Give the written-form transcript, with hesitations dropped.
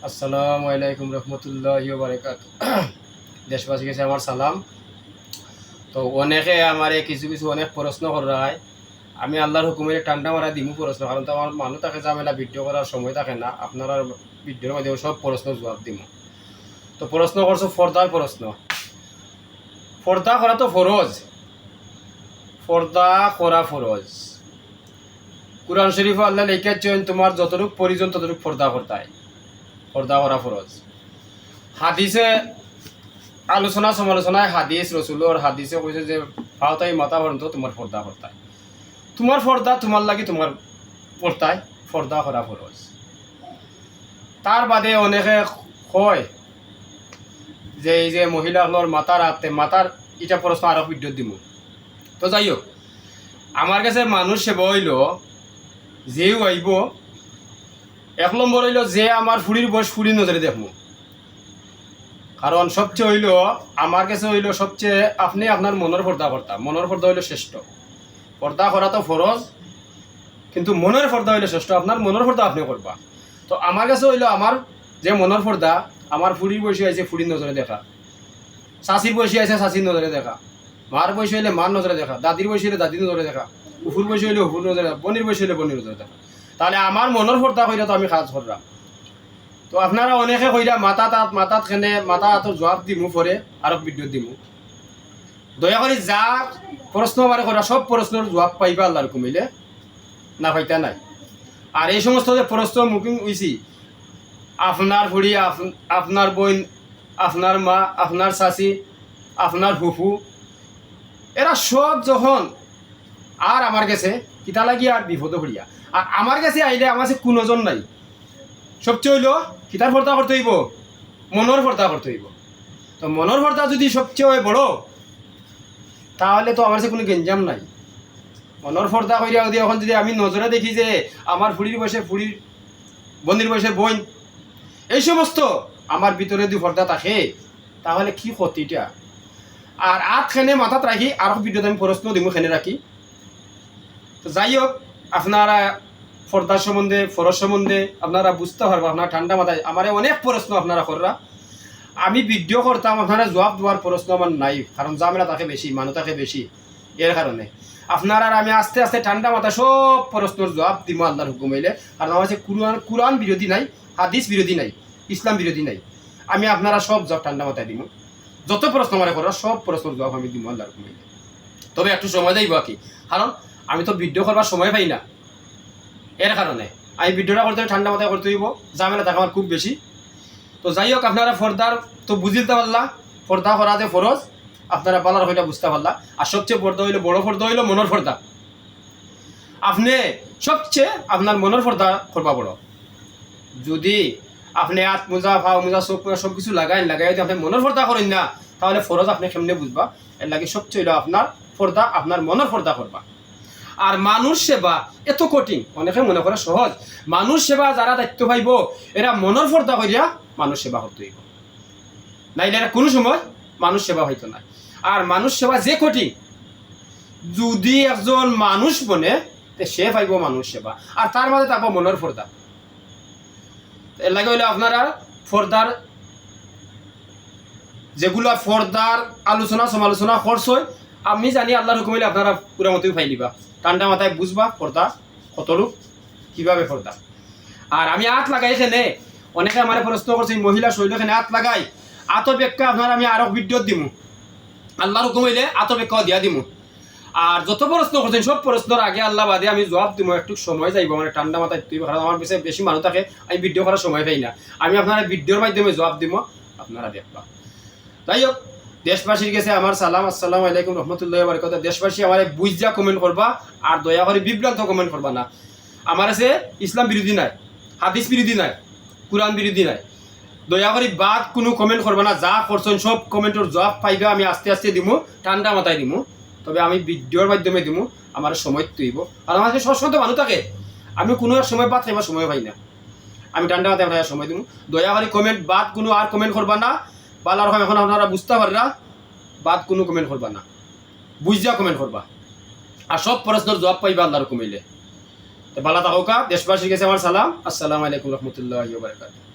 আসসালামু আলাইকুম রহমতুল্লাহি ওয়া বারাকাতুহু। দেশবাসী কাছে আমার সালাম। তো অনেকে আমারে কিছু কিছু অনেক প্রশ্ন করায়, আমি আল্লাহর হুকুমে ঠান্ডা মারা দিমু প্রশ্ন, কারণ তো আমার মানুষ থাকে ঝামেলা ভিডিও করার সময় থাকে না, আপনারা ভিডিওর মধ্যে সব প্রশ্ন জবাব দিমু। তো প্রশ্ন করছো ফর্দার প্রশ্ন। পর্দা করা তো ফরজ, পর্দা করা ফরজ। কুরআন শরীফে আল্লাহ লিখেছেন তোমার যতটুক প্রয়োজন ততটুক পর্দা করতাই, পর্দা করা ফরজ। হাদিসে আলোচনা সমালোচনায় হাদিস রসুলোর হাদিসে কইছে যে ফাওতাই মাথা পর্যন্ত তোমার পর্দা করতায়, তোমার পর্দা তোমার লাগি তোমার পর্দায় পর্দা করা ফরজ। তার বাদে অনেকে কয় যে এই যে মহিলাগুলোর মাথার হাতে মাথার এটা প্রশ্ন আরো ভিডিও দিব। তো যাই হোক, আমার কাছে মানুষ সেবা হইল যেও আইব, এক নম্বর হইল যে আমার ফুড়ির বয়স ফুড়ির নজরে দেখবো। কারণ সবচেয়ে হইল আমার কাছে হইল সবচেয়ে আপনি আপনার মনের পর্দা করতা, মনের পর্দা হইল শ্রেষ্ঠ। পর্দা করা তো ফরজ, কিন্তু মনের পর্দা হইল শ্রেষ্ঠ, আপনার মনের পর্দা আপনি করবা। তো আমার কাছে হইল আমার যে মনের পর্দা, আমার ফুড়ির বয়সী আছে ফুড়ির নজরে দেখা, শাশির বয়সী আছে শাশির নজরে দেখা, মার বয়সী হইলে মার নজরে দেখা, দাদির বয়সী হইলে দাদির নজরে দেখা, উফুর বয়সী হইলে উফুর নজরে দেখা, বনির বয়সী হইলে বনির নজরে দেখা। তাহলে আমার মনের পর্দা হইলে তো আমি কাজ করলাম। তো আপনারা অনেকে কইরা মাথাত খেনে মাথা হাতর জবাব দিমু পরে আরো ভিডিও দিমু। দয়া করে যা প্রশ্ন বারে করা সব প্রশ্নের জবাব পাইবা আল্লাহর কমিলে, না পাইতা নাই। আর এই সমস্ত যে প্রশ্ন মুখিং হইছি, আপনার ফুড়ি, আপনার বোন, আপনার মা, আপনার শাশি, আপনার ফুফু, এরা সব যখন আর আমার কাছে কিতা লাগি আর বিপদ হইয়া, আর আমার কাছে আইলে আমার কাছে কোনোজন নাই। সবচেয়ে হইল কিতার পর্দা করতে হইব, মনের পর্দা করতে হইব। তো মনের পর্দা যদি সবচেয়ে বড়, তাহলে তো আমার কাছে কোনো গেঞ্জাম নাই। মনের পর্দা কইরা যদি এখন যদি আমি নজরে দেখি যে আমার ফুড়ির বয়সে ফুড়ির, বন্দির বয়সে বোন, এই সমস্ত আমার ভিতরে যদি পর্দা থাকে, তাহলে কি ক্ষতিটা। আর খেনে মাথাত রাখি আর ভিডিওতে আমি প্রশ্ন দিব খেনে রাখি। তো যাই হোক, আপনারা পর্দার সম্বন্ধে ফরজ সম্বন্ধে আপনারা বুঝতে পারবো। আপনারা ঠান্ডা মাথায় আমার অনেক প্রশ্ন আপনারা কররা, আমি ভিডিও করতাম, আপনারা জবাব দেওয়ার প্রশ্ন আমার নাই, কারণ ঝামেলা থাকে বেশি, মানুষ থাকে বেশি, এর কারণে আপনারা আমি আস্তে আস্তে ঠান্ডা মাথায় সব প্রশ্নের জবাব দিব আল্লাহর হুকুম হইলে। কারণ আমার কাছে কুরআন বিরোধী নাই, হাদিস বিরোধী নাই, ইসলাম বিরোধী নাই। আমি আপনারা সব জবাব ঠান্ডা মাথায় দিব, যত প্রশ্ন আমার করার সব প্রশ্নের জবাব আমি দিব আল্লাহর হুকুম হইলে। তবে একটু সময় যাইব আর কি, কারণ আমি তো ভিডিও করবার সময় পাই না, এর কারণে আমি ভিডিওটা করতে ঠান্ডা মাথায় করতে হইব, ঝামেলা থাকে আমার খুব বেশি। তো যাই হোক, আপনারা পর্দার তো বুঝতে পারলা, পর্দা করা যে ফরজ আপনারা বলার হইলে বুঝতে পারলা। আর সবচেয়ে পর্দা হইলো, বড় পর্দা হইলো মনের পর্দা। আপনি সবচেয়ে আপনার মনের পর্দা করবা বড়। যদি আপনি হাত মোজা পা মোজা সব কিছু লাগাই যদি আপনি মনের পর্দা করেন না, তাহলে ফরজ আপনি কেমনে বুঝবা। এর লাগে সবচেয়ে হইলো আপনার পর্দা, আপনার মনের পর্দা করবা। আর মানুষ সেবা এত কঠিন, অনেকে মনে করে সহজ। মানুষ সেবা যারা দায়িত্ব পাইব, এরা মনের পর্দা করিয়া মানুষ সেবা করতে হইব, নাইলে এরা কোনো সময় মানুষ সেবা হইতো না। আর মানুষ সেবা যে কঠিন, যদি একজন মানুষ বনে সে পাইব মানুষ সেবা, আর তার মাঝে থাকবো মনের পর্দা। এর লাগে হইলে আপনারা পর্দার যেগুলা পর্দার আলোচনা সমালোচনা করছই, আমি জানি আল্লাহর হুকুম হইলে আপনারা পুরা মতোই ফাই দিবা, ঠান্ডা মাথায় বুঝবা পর্দা কতটুক কিভাবে পর্দা। আর আমি হাত লাগাই এখানে, অনেকে আমার প্রশ্ন করছে মহিলা শৈল এখানে হাত লাগাই, আতর ব্যাখ্যা আপনার আমি আরো ভিডিও দিমু, আল্লাহর হুকুম হইলে আতর ব্যাখ্যা দিয়া দিমু। আর যত প্রশ্ন করছেন সব প্রশ্নের আগে আল্লাহ বাদে আমি জবাব দিব, একটু সময় যাইব, মানে ঠান্ডা মাথায় তুই, কারণ আমার পিছিয়ে বেশি মানুষ থাকে, আমি ভিডিও করার সময় পাই না। আমি আপনারা ভিডিওর মাধ্যমে জবাব দিব, আপনারা দেখবা। যাই হোক, দেশবাসীর কাছে আমার সালাম, আসসালামু আলাইকুম রহমতুল্লাহি ওয়া বারাকাতুহু। দেশবাসী আমার বুঝা কমেন্ট করবা, আর দয়া করে বিভ্রান্ত কমেন্ট করবা না। আমার কাছে ইসলাম বিরোধী নাই, হাদিস বিরোধী নাই, কুরআন বিরোধী নাই। দয়া করে বাদ কোনো কমেন্ট করবা না, যা করছেন সব কমেন্টের জবাব পাইবা, আমি আস্তে আস্তে দিমু, ঠান্ডা মাথায় দিমু। তবে আমি ভিডিওর মাধ্যমে দিমু, আমার সময় তৈব। আর আমার কাছে সবসময় তো মানুষ থাকে, আমি কোনো এক সময় বাদ খাইবার সময় পাই না, আমি ঠান্ডা মাথায় আপনার সময় দিমু। দয়া করে কমেন্ট বাদ কোনো আর কমেন্ট করবা না, বালার রকম এখন আপনারা বুঝতে পাররা, বাদ কোনো কমেন্ট করবা না, বুঝা কমেন্ট করবা। আর সব প্রশ্নের জবাব পাইবা আল্লাহর হুকুম হইলে। তো বালা থাকা, দেশবাসীর কাছে আমার সালাম, আসসালামু আলাইকুম রহমতুল্লাহি ওয়া বারাকাতুহু।